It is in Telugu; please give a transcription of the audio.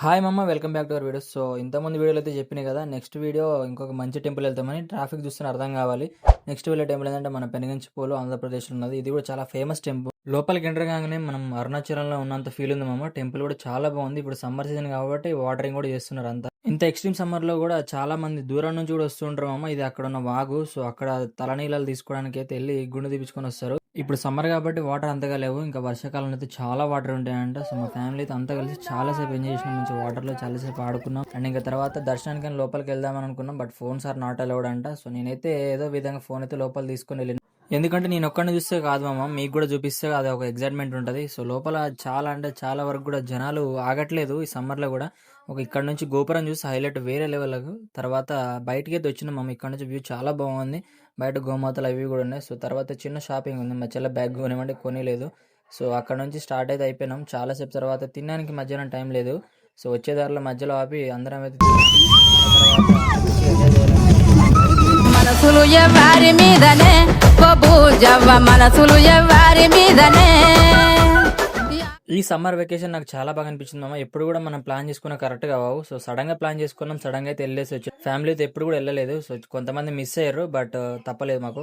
హాయ్ మమ్మ welcome back to our videos. So ఇంతకుముందు వీడియోలో అయితే చెప్పినాయి కదా, నెక్స్ట్ వీడియో ఇంకొక మంచి టెంపుల్ వెళ్తామని. ట్రాఫిక్ చూస్తున్న అర్థం కావాలి. నెక్స్ట్ వెళ్ళే టెంపుల్ ఏంటంటే మన పెనుగంచిప్రోలు ఆంధ్రప్రదేశ్లో ఉన్నది. ఇది కూడా చాలా ఫేమస్ టెంపుల్. లోపలికి ఎంటర్ కాగానే మనం అరుణాచలంలో ఉన్నంత ఫీల్ ఉంది మమ్మ. టెంపుల్ కూడా చాలా బాగుంది. ఇప్పుడు సమ్మర్ సీజన్ కాబట్టి వాటరింగ్ కూడా చేస్తున్నారు అంతా. ఇంత ఎక్స్ట్రీమ్ సమ్మర్ లో కూడా చాలా మంది దూరం నుంచి కూడా వస్తుంటారు మమ్మ. ఇది అక్కడ ఉన్న వాగు. సో అక్కడ తలనీళ్ళలు తీసుకోవడానికి అయితే వెళ్ళి గుండె తీపించుకొని వస్తారు. ఇప్పుడు సమ్మర్ కాబట్టి వాటర్ అంతగా లేవు. ఇంకా వర్షాకాలంలో అయితే చాలా వాటర్ ఉంటాయంట. సో మా ఫ్యామిలీ అయితే అంతా కలిసి చాలాసేపు ఎంజాయ్ చేసినాం. మంచి వాటర్లో చాలాసేపు ఆడుకున్నాం. అండ్ ఇంకా తర్వాత దర్శనానికి లోపలికి వెళ్దామని అనుకున్నాం. But phones are not allowed అంట. సో నేనైతే ఏదో విధంగా ఫోన్ అయితే లోపల తీసుకొని వెళ్ళిన. ఎందుకంటే నేను ఒక్కడిని చూస్తే కాదు మామ, మీకు కూడా చూపిస్తే అది ఒక ఎగ్జైట్మెంట్ ఉంటుంది. సో లోపల చాలా అంటే చాలా వరకు కూడా జనాలు ఆగట్లేదు ఈ సమ్మర్లో కూడా. ఒక ఇక్కడ నుంచి గోపురం చూసి హైలైట్ వేరే లెవెల్కు. తర్వాత బయటికి అయితే వచ్చినాం మమ్మ. ఇక్కడ నుంచి వ్యూ చాలా బాగుంది. బయట గోమాతలు అవి కూడా ఉన్నాయి. సో తర్వాత చిన్న షాపింగ్ ఉంది. మా చెల్ల బ్యాగ్ కొనివ్వండి, కొనిలేదు. సో అక్కడ నుంచి స్టార్ట్ అయితే అయిపోయినాం. చాలాసేపు తర్వాత తినడానికి మధ్యాహ్నం టైం లేదు. సో వచ్చే దారిలో మధ్యలో ఆపి అందరం అయితే మనసులు ఎవరి మీదనే బబూజవ్వ మనసులు ఎవరి మీదనే. ఈ సమ్మర్ వెకేషన్ నాకు చాలా బాగా అనిపించింది మామ. ఎప్పుడు కూడా మనం ప్లాన్ చేసుకున్న కరెక్ట్ కావు. సో సడన్ గా ప్లాన్ చేసుకున్నాం, సడన్ గా అయితే వెళ్ళేసి వచ్చాం. ఫ్యామిలీ అయితే ఎప్పుడు కూడా వెళ్ళలేదు. సో కొంతమంది మిస్ అయ్యారు, బట్ తప్పలేదు మాకు.